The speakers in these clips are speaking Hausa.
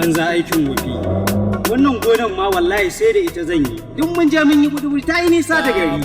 banza aikin wofi. Wannan gonan ma wallahi sai da ita zan yi. Duk mun je mun yi gudu ta yi nisa da gari.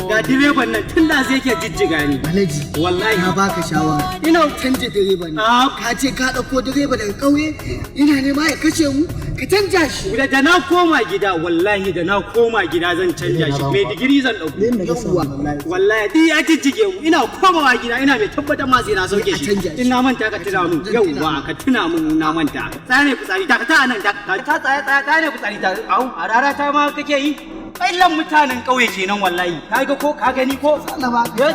Ga direban nan tun da zai ke jijjiga ni. Alhaji, wallahi na baka shawara. ina Canja direban nan. Ah. Ka ce ka ɗauko direba daga ƙauye, yana nema ya kashe mu, ka canja shi. da na koma gida wallahi da na koma gida zan canja shi. Mai digiri zan dauko. Yawwa. Wallahi duk ya jijjige mu ina komawa gida ina mai tabbatar ma sai na sauke A canja shi. shi. In na manta ka tuna mun. Yawwa ka tuna mun na manta. Tsaya ne fitsari ta nan ta tsaya ne fitsari ta. Au a rara ta ma kake yi. Ƙailan mutanen ƙauye kenan wallahi. Ka ga ko ka gani ko? Ya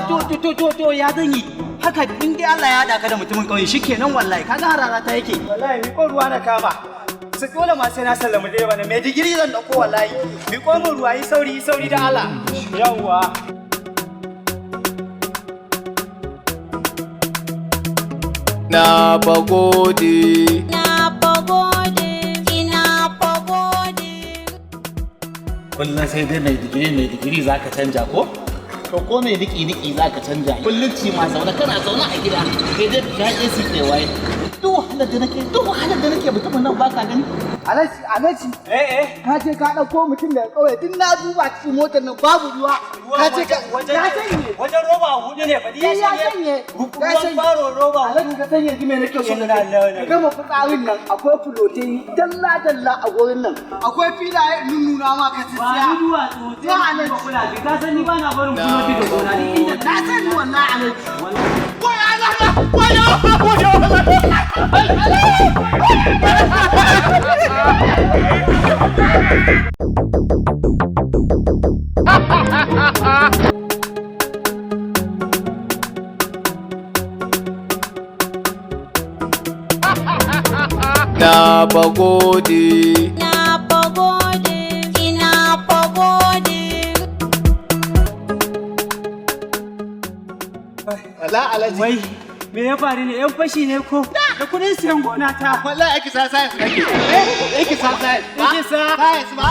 to ya zan yi. Haka in dai Allah ya haɗa ka da mutumin ƙauye shikenan wallahi. Ka ga harara ta yake. Wallahi mi ko ruwa na kama. Su dole ma sai na sallama direba ne mai digiri zan dauko wallahi. Mi ko mu ruwa yi sauri da Allah. Yawwa. Na pagode. Na pagode, ina pagode. Kullum sai dai mai digiri za ka canja ko? To ko mai niki za ka canja. Kullum ci ma zaune kana zaune a gida. Kai dai ka AC kai waye. Duk wahalar da nake mutumin nan baka gani. Alhaji, ka ce ka ɗauko mutum daga ƙauye, tun na duba cikin motar nan babu ruwa. Ka ce ka sanye. Wajen roba hudu ne fa Ya sanye. Ruwan faro roba hudu. Alhaji ka sanya ji mai nake so na kai. Gama fitsarin nan akwai fulotai dalla a gurin nan. Akwai filaye nuna ma ka Ba siya. ni duwatsu sai Ba ni Alhaji. kula ka san ni ba na barin fuloti da gona ni inda Na sani wallahi Alhaji. Na pagode. Na pagode, ina pagode. Alhaji. wai me ya faru ne yan fashi ne ko da kudin siyan gona ta Wallahi ake sa science nake. Ake sa science. Ake sa? Science ba.